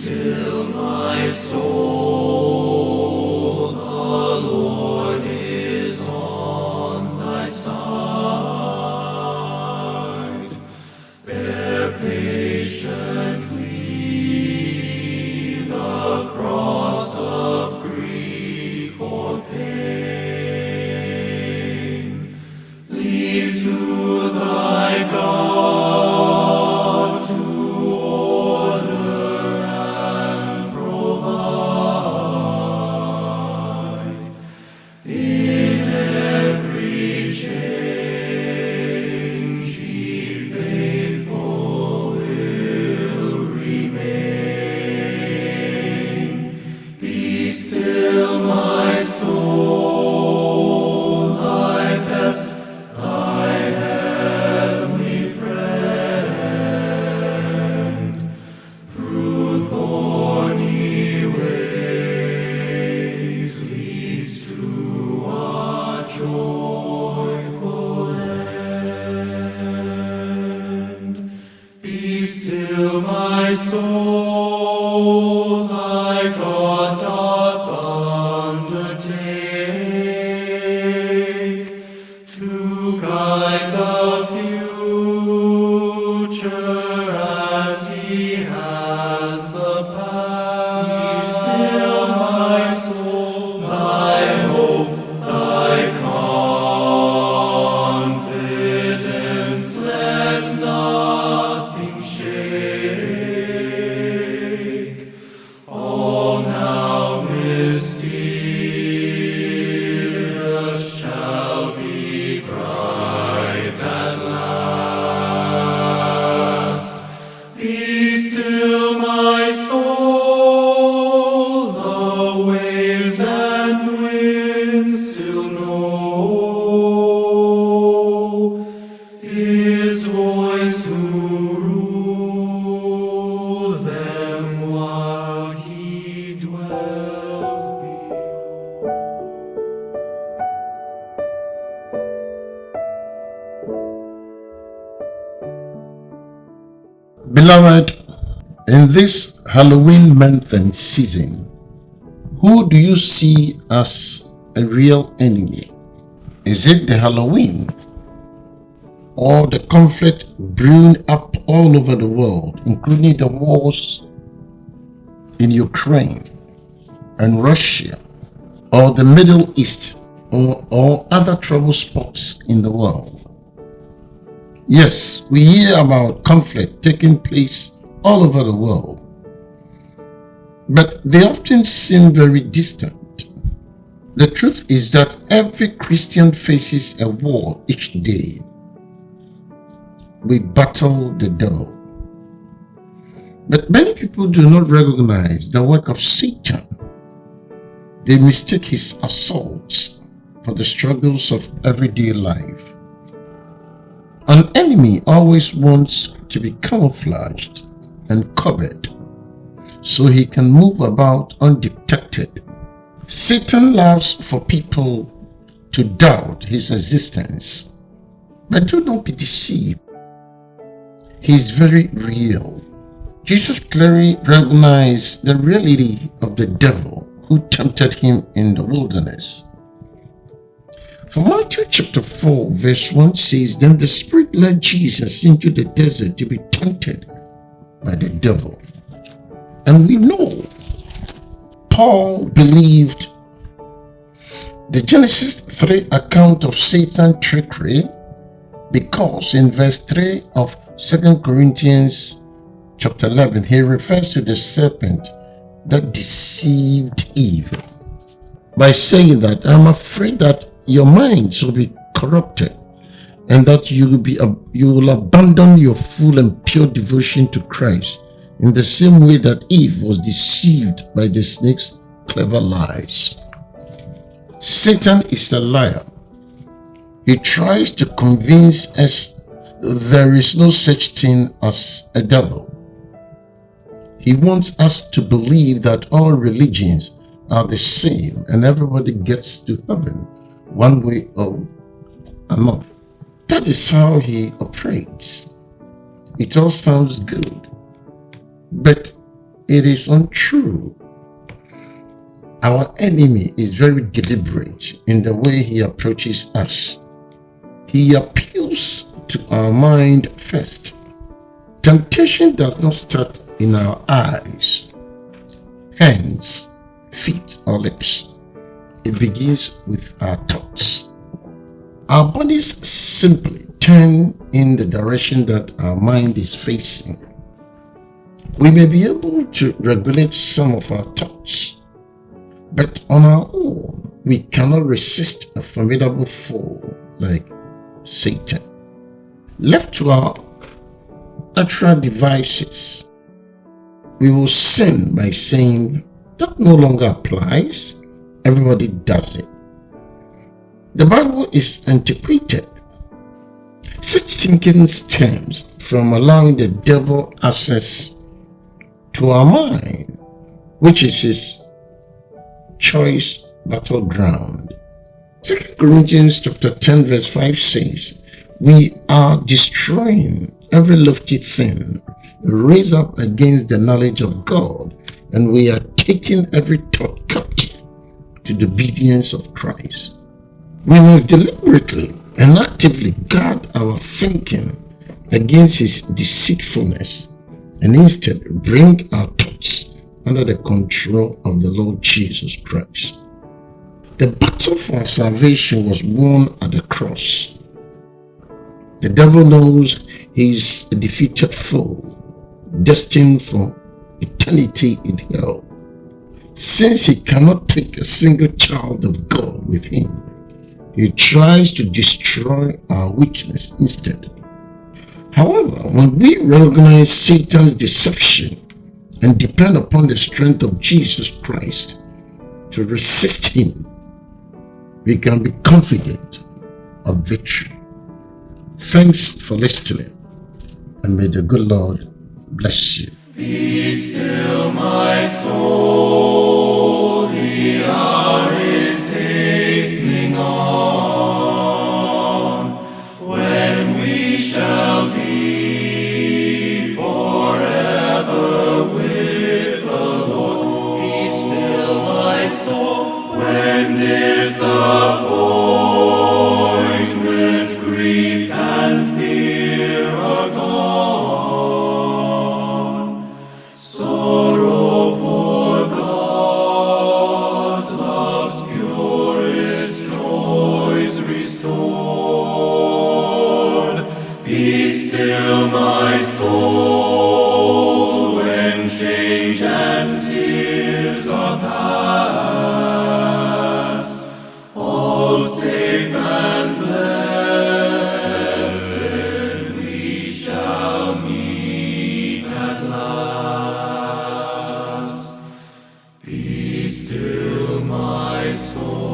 still, my soul, the Lord is on thy side. Bear patiently the cross of grief or pain. Leave to thy God to order and provide. In every change he faithful will remain. Be still, my soul, thy best, thy heavenly friend, through thorny ways leads to a joyful end. Be still, my soul, thy God doth undertake to guide the future as he has the past. Be still, my soul, thy hope, thy confidence, let nothing shake. All now mysterious shall be bright at last. Be still, my soul, the waves and winds still know his voice who ruled them while he dwelt below. Beloved, in this Halloween month and season, who do you see as a real enemy? Is it the Halloween or the conflict brewing up all over the world, including the wars in Ukraine and Russia, or the Middle East, or other trouble spots in the world? Yes, we hear about conflict taking place all over the world, but they often seem very distant. The truth is that every Christian faces a war each day. We battle the devil. But many people do not recognize the work of Satan. They mistake his assaults for the struggles of everyday life. An enemy always wants to be camouflaged and covered so he can move about undetected. Satan loves for people to doubt his existence, but do not be deceived. He is very real. Jesus clearly recognized the reality of the devil who tempted him in the wilderness. For Matthew chapter 4 verse 1 says, Then the Spirit led Jesus into the desert to be tempted by the devil. And we know Paul believed the Genesis 3 account of Satan's trickery because in verse 3 of 2 Corinthians chapter 11, he refers to the serpent that deceived Eve by saying that, I'm afraid that your minds will be corrupted and that you will abandon your full and pure devotion to Christ in the same way that Eve was deceived by the snake's clever lies. Satan is a liar. He tries to convince us there is no such thing as a devil. He wants us to believe that all religions are the same and everybody gets to heaven one way or another. That is how he operates. It all sounds good. But it is untrue. Our enemy is very deliberate in the way he approaches us. He appeals to our mind first. Temptation does not start in our eyes, hands, feet, or lips. It begins with our thoughts. Our bodies simply turn in the direction that our mind is facing. We may be able to regulate some of our thoughts, but on our own, we cannot resist a formidable foe like Satan. Left to our natural devices, we will sin by saying, that no longer applies. Everybody does it. The Bible is antiquated. Such thinking stems from allowing the devil access to our mind, which is his choice battleground. 2 Corinthians chapter 10 verse 5 says, we are destroying every lofty thing raised up against the knowledge of God, and we are taking every thought captive to the obedience of Christ. We must deliberately and actively guard our thinking against his deceitfulness and instead bring our thoughts under the control of the Lord Jesus Christ. The battle for our salvation was won at the cross. The devil knows he is a defeated foe, destined for eternity in hell. Since he cannot take a single child of God with him, he tries to destroy our weakness instead. However, when we recognize Satan's deception and depend upon the strength of Jesus Christ to resist him, we can be confident of victory. Thanks for listening, and may the good Lord bless you. Be still, my soul, the hour is hastening on, when we shall be forever with the Lord. Be still, my soul, when disappointment, grief, and fear are gone. Sorrow forgot, love's purest joys restored. Be still, my soul, when change and tears are past. All safe and blessed, we shall meet at last. Be still, my soul.